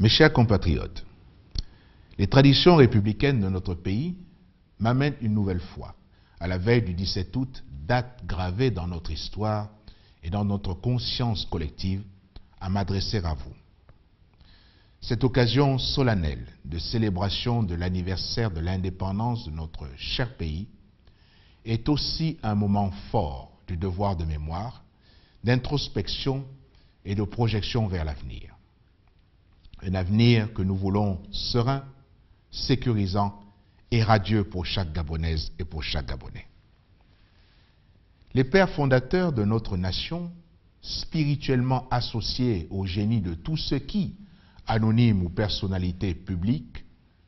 Mes chers compatriotes, les traditions républicaines de notre pays m'amènent une nouvelle fois, à la veille du 17 août, date gravée dans notre histoire et dans notre conscience collective, à m'adresser à vous. Cette occasion solennelle de célébration de l'anniversaire de l'indépendance de notre cher pays est aussi un moment fort du devoir de mémoire, d'introspection et de projection vers l'avenir. Un avenir que nous voulons serein, sécurisant et radieux pour chaque Gabonaise et pour chaque Gabonais. Les pères fondateurs de notre nation, spirituellement associés au génie de tous ceux qui, anonymes ou personnalités publiques,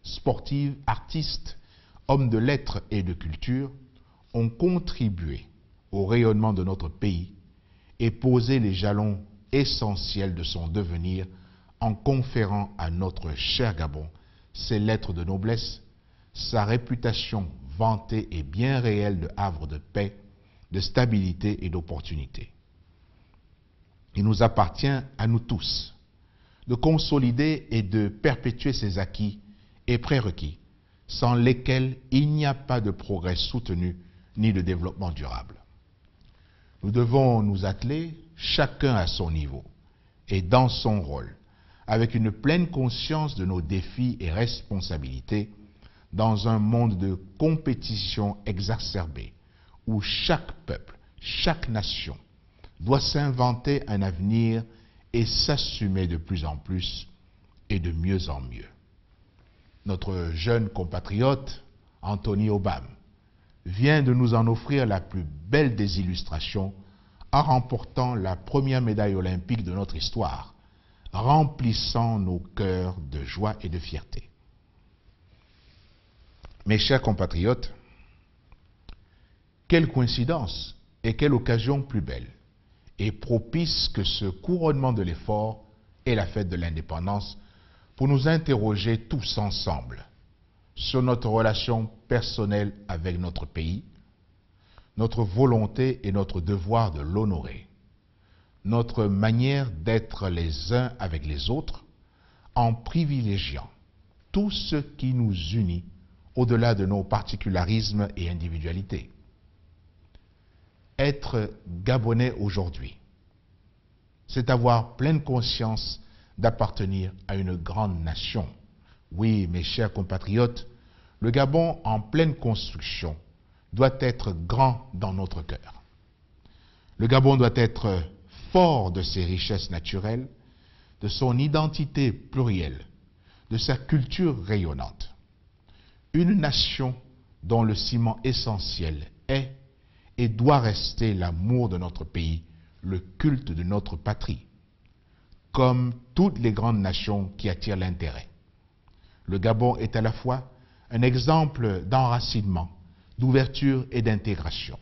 sportives, artistes, hommes de lettres et de culture, ont contribué au rayonnement de notre pays et posé les jalons essentiels de son devenir en conférant à notre cher Gabon ses lettres de noblesse, sa réputation vantée et bien réelle de havre de paix, de stabilité et d'opportunité. Il nous appartient à nous tous de consolider et de perpétuer ces acquis et prérequis, sans lesquels il n'y a pas de progrès soutenu ni de développement durable. Nous devons nous atteler, chacun à son niveau et dans son rôle, avec une pleine conscience de nos défis et responsabilités, dans un monde de compétition exacerbée, où chaque peuple, chaque nation, doit s'inventer un avenir et s'assumer de plus en plus et de mieux en mieux. Notre jeune compatriote, Anthony Obam, vient de nous en offrir la plus belle des illustrations en remportant la première médaille olympique de notre histoire, remplissant nos cœurs de joie et de fierté. Mes chers compatriotes, quelle coïncidence et quelle occasion plus belle et propice que ce couronnement de l'effort et la fête de l'indépendance pour nous interroger tous ensemble sur notre relation personnelle avec notre pays, notre volonté et notre devoir de l'honorer, notre manière d'être les uns avec les autres en privilégiant tout ce qui nous unit au-delà de nos particularismes et individualités. Être Gabonais aujourd'hui, c'est avoir pleine conscience d'appartenir à une grande nation. Oui, mes chers compatriotes, le Gabon en pleine construction doit être grand dans notre cœur. Le Gabon doit être fort de ses richesses naturelles, de son identité plurielle, de sa culture rayonnante. Une nation dont le ciment essentiel est et doit rester l'amour de notre pays, le culte de notre patrie, comme toutes les grandes nations qui attirent l'intérêt. Le Gabon est à la fois un exemple d'enracinement, d'ouverture et d'intégration.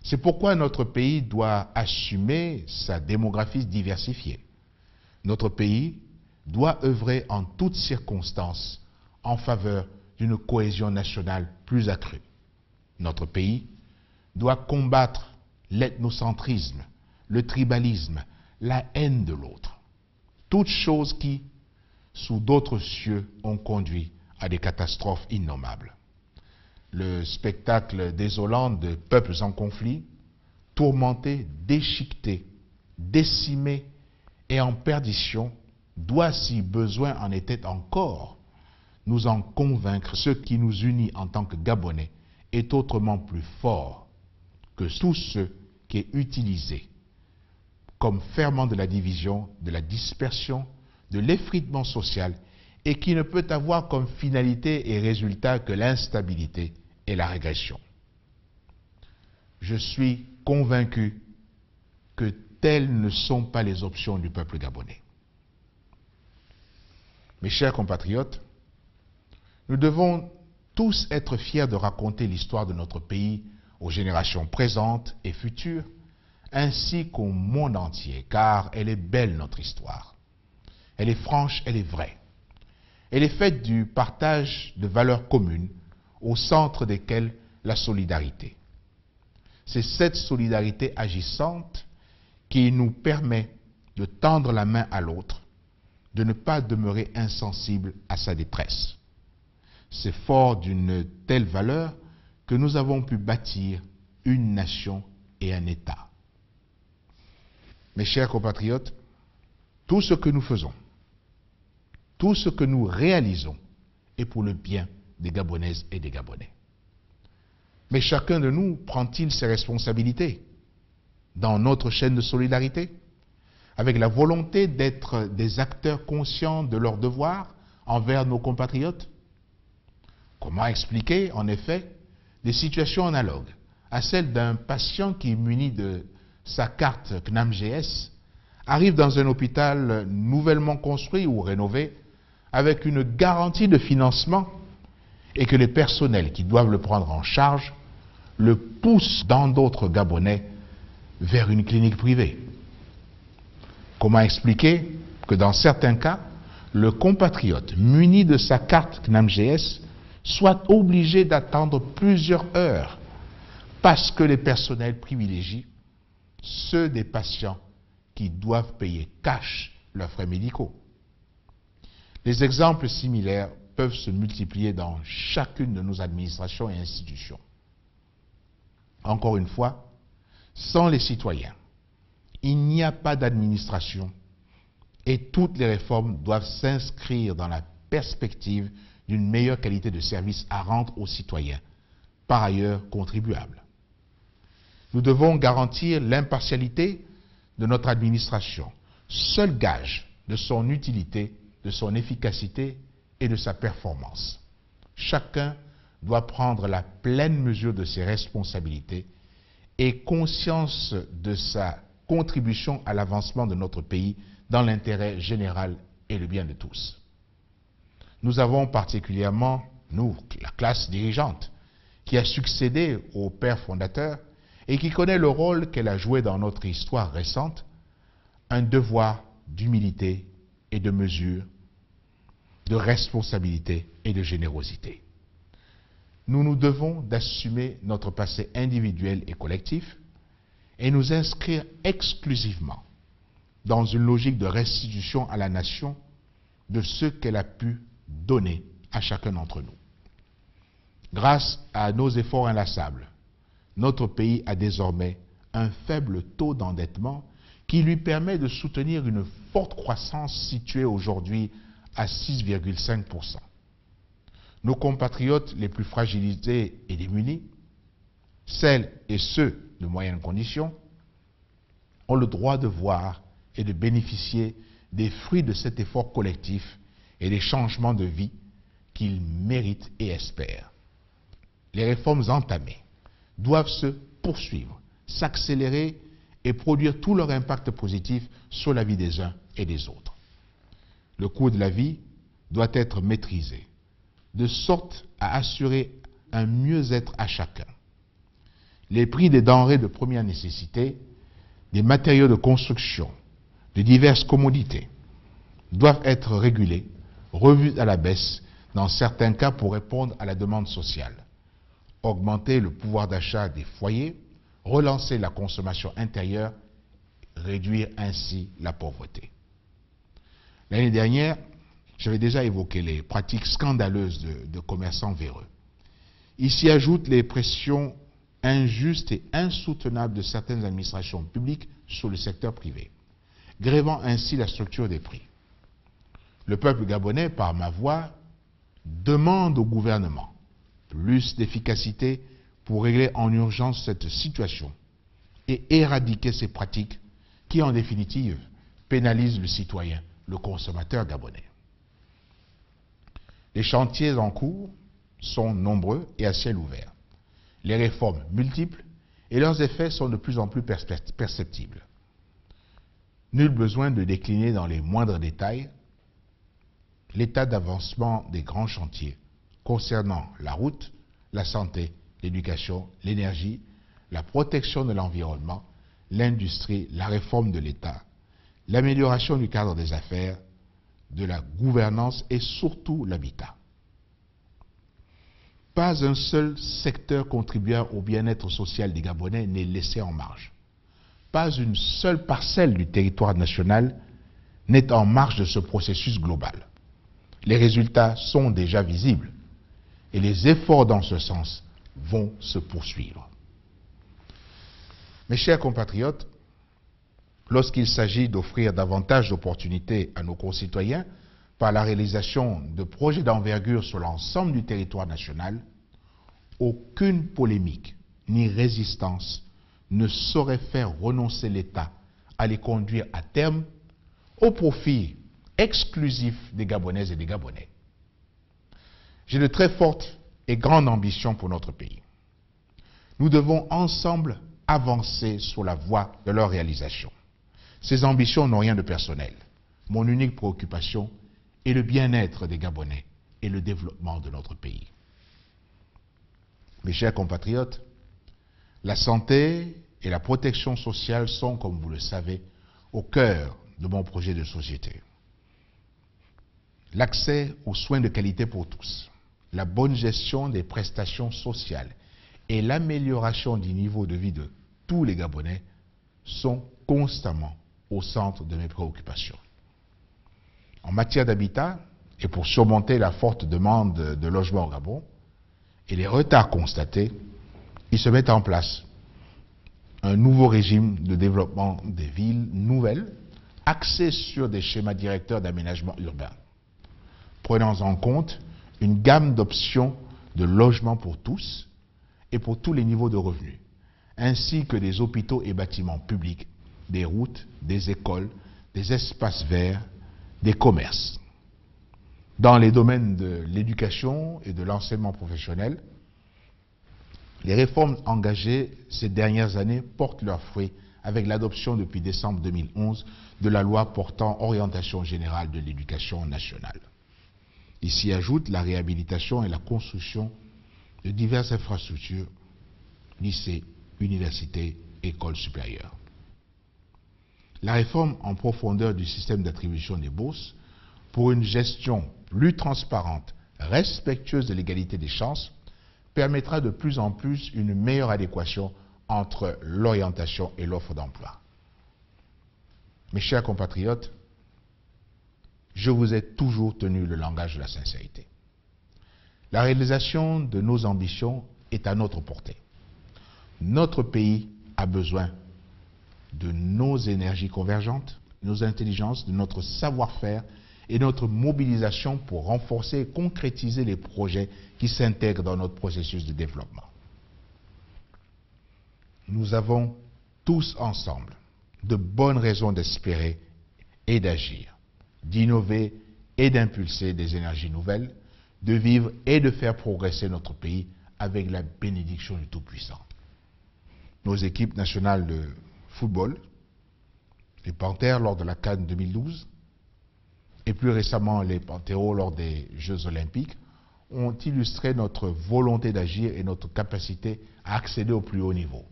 C'est pourquoi notre pays doit assumer sa démographie diversifiée. Notre pays doit œuvrer en toutes circonstances en faveur d'une cohésion nationale plus accrue. Notre pays doit combattre l'ethnocentrisme, le tribalisme, la haine de l'autre. Toutes choses qui, sous d'autres cieux, ont conduit à des catastrophes innommables. Le spectacle désolant de peuples en conflit, tourmentés, déchiquetés, décimés et en perdition, doit, si besoin en était encore, nous en convaincre. Ce qui nous unit en tant que Gabonais est autrement plus fort que tout ce qui est utilisé comme ferment de la division, de la dispersion, de l'effritement social et qui ne peut avoir comme finalité et résultat que l'instabilité et la régression. Je suis convaincu que telles ne sont pas les options du peuple gabonais. Mes chers compatriotes, nous devons tous être fiers de raconter l'histoire de notre pays aux générations présentes et futures, ainsi qu'au monde entier, car elle est belle notre histoire. Elle est franche, elle est vraie. Elle est faite du partage de valeurs communes, au centre desquelles la solidarité. C'est cette solidarité agissante qui nous permet de tendre la main à l'autre, de ne pas demeurer insensible à sa détresse. C'est fort d'une telle valeur que nous avons pu bâtir une nation et un État. Mes chers compatriotes, tout ce que nous faisons, tout ce que nous réalisons est pour le bien des Gabonaises et des Gabonais. Mais chacun de nous prend-il ses responsabilités dans notre chaîne de solidarité, avec la volonté d'être des acteurs conscients de leurs devoirs envers nos compatriotes? Comment expliquer, en effet, des situations analogues à celles d'un patient qui, muni de sa carte CNAM-GS, arrive dans un hôpital nouvellement construit ou rénové avec une garantie de financement et que les personnels qui doivent le prendre en charge le poussent dans d'autres Gabonais vers une clinique privée? Comment expliquer que dans certains cas, le compatriote muni de sa carte CNAM-GS soit obligé d'attendre plusieurs heures parce que les personnels privilégient ceux des patients qui doivent payer cash leurs frais médicaux? Les exemples similaires peuvent se multiplier dans chacune de nos administrations et institutions. Encore une fois, sans les citoyens, il n'y a pas d'administration et toutes les réformes doivent s'inscrire dans la perspective d'une meilleure qualité de service à rendre aux citoyens, par ailleurs contribuables. Nous devons garantir l'impartialité de notre administration, seul gage de son utilité, de son efficacité et de sa performance. Chacun doit prendre la pleine mesure de ses responsabilités et conscience de sa contribution à l'avancement de notre pays dans l'intérêt général et le bien de tous. Nous avons particulièrement, nous, la classe dirigeante, qui a succédé au père fondateur et qui connaît le rôle qu'elle a joué dans notre histoire récente, un devoir d'humilité et de mesure, de responsabilité et de générosité. Nous nous devons d'assumer notre passé individuel et collectif et nous inscrire exclusivement dans une logique de restitution à la nation de ce qu'elle a pu donner à chacun d'entre nous. Grâce à nos efforts inlassables, notre pays a désormais un faible taux d'endettement qui lui permet de soutenir une forte croissance située aujourd'hui à 6,5%. Nos compatriotes les plus fragilisés et démunis, celles et ceux de moyennes conditions, ont le droit de voir et de bénéficier des fruits de cet effort collectif et des changements de vie qu'ils méritent et espèrent. Les réformes entamées doivent se poursuivre, s'accélérer et produire tout leur impact positif sur la vie des uns et des autres. Le coût de la vie doit être maîtrisé, de sorte à assurer un mieux-être à chacun. Les prix des denrées de première nécessité, des matériaux de construction, de diverses commodités doivent être régulés, revus à la baisse, dans certains cas pour répondre à la demande sociale, augmenter le pouvoir d'achat des foyers, relancer la consommation intérieure, réduire ainsi la pauvreté. L'année dernière, j'avais déjà évoqué les pratiques scandaleuses de commerçants véreux. Il s'y ajoutent les pressions injustes et insoutenables de certaines administrations publiques sur le secteur privé, grevant ainsi la structure des prix. Le peuple gabonais, par ma voix, demande au gouvernement plus d'efficacité pour régler en urgence cette situation et éradiquer ces pratiques qui, en définitive, pénalisent le citoyen, le consommateur gabonais. Les chantiers en cours sont nombreux et à ciel ouvert. Les réformes multiples et leurs effets sont de plus en plus perceptibles. Nul besoin de décliner dans les moindres détails l'état d'avancement des grands chantiers concernant la route, la santé, l'éducation, l'énergie, la protection de l'environnement, l'industrie, la réforme de l'État, l'amélioration du cadre des affaires, de la gouvernance et surtout l'habitat. Pas un seul secteur contribuant au bien-être social des Gabonais n'est laissé en marge. Pas une seule parcelle du territoire national n'est en marge de ce processus global. Les résultats sont déjà visibles et les efforts dans ce sens vont se poursuivre. Mes chers compatriotes, lorsqu'il s'agit d'offrir davantage d'opportunités à nos concitoyens par la réalisation de projets d'envergure sur l'ensemble du territoire national, aucune polémique ni résistance ne saurait faire renoncer l'État à les conduire à terme au profit exclusif des Gabonaises et des Gabonais. J'ai de très fortes et grandes ambitions pour notre pays. Nous devons ensemble avancer sur la voie de leur réalisation. Ces ambitions n'ont rien de personnel. Mon unique préoccupation est le bien-être des Gabonais et le développement de notre pays. Mes chers compatriotes, la santé et la protection sociale sont, comme vous le savez, au cœur de mon projet de société. L'accès aux soins de qualité pour tous, la bonne gestion des prestations sociales et l'amélioration du niveau de vie de tous les Gabonais sont constamment au centre de mes préoccupations. En matière d'habitat, et pour surmonter la forte demande de logements au Gabon et les retards constatés, il se met en place un nouveau régime de développement des villes nouvelles axé sur des schémas directeurs d'aménagement urbain, prenant en compte une gamme d'options de logements pour tous et pour tous les niveaux de revenus, ainsi que des hôpitaux et bâtiments publics, des routes, des écoles, des espaces verts, des commerces. Dans les domaines de l'éducation et de l'enseignement professionnel, les réformes engagées ces dernières années portent leurs fruits avec l'adoption depuis décembre 2011 de la loi portant orientation générale de l'éducation nationale. Ici ajoute la réhabilitation et la construction de diverses infrastructures, lycées, universités, écoles supérieures. La réforme en profondeur du système d'attribution des bourses pour une gestion plus transparente, respectueuse de l'égalité des chances, permettra de plus en plus une meilleure adéquation entre l'orientation et l'offre d'emploi. Mes chers compatriotes, je vous ai toujours tenu le langage de la sincérité. La réalisation de nos ambitions est à notre portée. Notre pays a besoin de nos énergies convergentes, de nos intelligences, de notre savoir-faire et notre mobilisation pour renforcer et concrétiser les projets qui s'intègrent dans notre processus de développement. Nous avons tous ensemble de bonnes raisons d'espérer et d'agir, d'innover et d'impulser des énergies nouvelles, de vivre et de faire progresser notre pays avec la bénédiction du Tout-Puissant. Nos équipes nationales de football, les Panthères lors de la CAN 2012, et plus récemment les Panthéros lors des Jeux Olympiques, ont illustré notre volonté d'agir et notre capacité à accéder au plus haut niveau,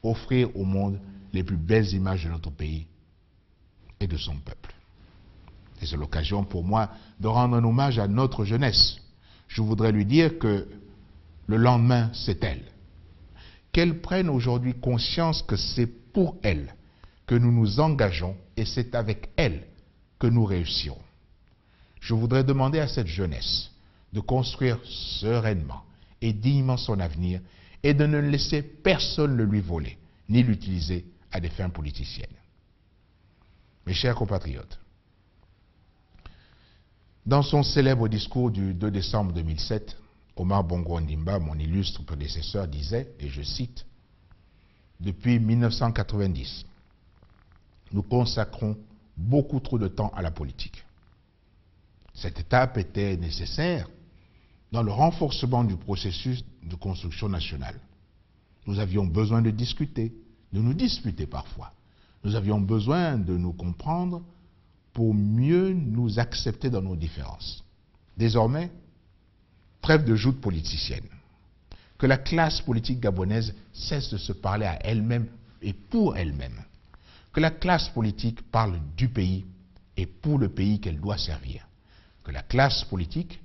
offrir au monde les plus belles images de notre pays et de son peuple. Et c'est l'occasion pour moi de rendre un hommage à notre jeunesse. Je voudrais lui dire que le lendemain, c'est elle. Qu'elle prenne aujourd'hui conscience que c'est pour elle que nous nous engageons et c'est avec elle que nous réussirons. Je voudrais demander à cette jeunesse de construire sereinement et dignement son avenir et de ne laisser personne le lui voler, ni l'utiliser à des fins politiciennes. Mes chers compatriotes, dans son célèbre discours du 2 décembre 2007, Omar Bongo Ondimba, mon illustre prédécesseur, disait, et je cite, « Depuis 1990, nous consacrons beaucoup trop de temps à la politique. Cette étape était nécessaire dans le renforcement du processus de construction nationale. Nous avions besoin de discuter, de nous disputer parfois. Nous avions besoin de nous comprendre pour mieux nous accepter dans nos différences. Désormais, trêve de joutes politiciennes. Que la classe politique gabonaise cesse de se parler à elle-même et pour elle-même. Que la classe politique parle du pays et pour le pays qu'elle doit servir. Que la classe politique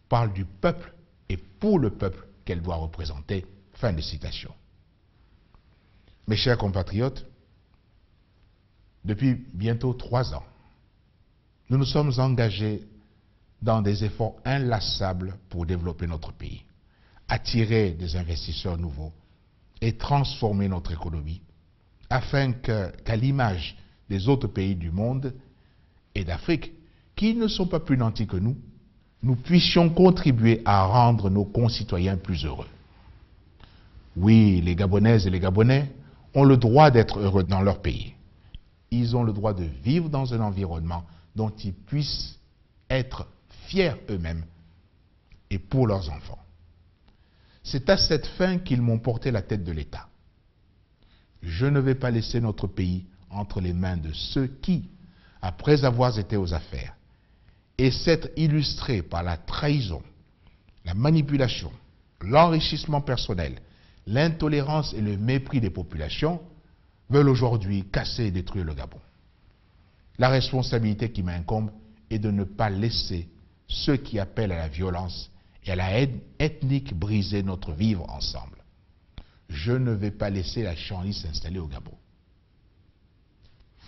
parle du peuple et pour le peuple qu'elle doit représenter. » Fin de citation. Mes chers compatriotes, depuis bientôt 3 ans, nous nous sommes engagés dans des efforts inlassables pour développer notre pays, attirer des investisseurs nouveaux et transformer notre économie, afin qu'à l'image des autres pays du monde et d'Afrique, qui ne sont pas plus nantis que nous puissions contribuer à rendre nos concitoyens plus heureux. Oui, les Gabonaises et les Gabonais ont le droit d'être heureux dans leur pays. Ils ont le droit de vivre dans un environnement dont ils puissent être fiers eux-mêmes et pour leurs enfants. C'est à cette fin qu'ils m'ont porté la tête de l'État. Je ne vais pas laisser notre pays entre les mains de ceux qui, après avoir été aux affaires et s'être illustrés par la trahison, la manipulation, l'enrichissement personnel, l'intolérance et le mépris des populations, veulent aujourd'hui casser et détruire le Gabon. La responsabilité qui m'incombe est de ne pas laisser ceux qui appellent à la violence et à la haine ethnique briser notre vivre ensemble. Je ne vais pas laisser la chanlie s'installer au Gabon.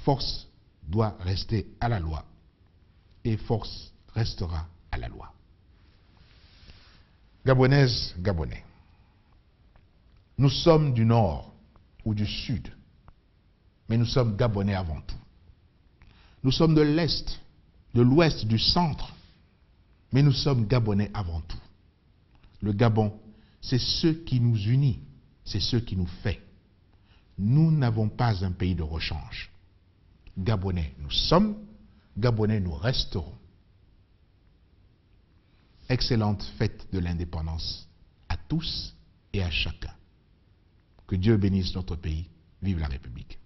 Force doit rester à la loi et force restera à la loi. Gabonaises, Gabonais, nous sommes du nord ou du sud, mais nous sommes Gabonais avant tout. Nous sommes de l'est, de l'ouest, du centre, mais nous sommes Gabonais avant tout. Le Gabon, c'est ce qui nous unit, c'est ce qui nous fait. Nous n'avons pas un pays de rechange. Gabonais nous sommes, Gabonais nous resterons. Excellente fête de l'indépendance à tous et à chacun. Que Dieu bénisse notre pays. Vive la République.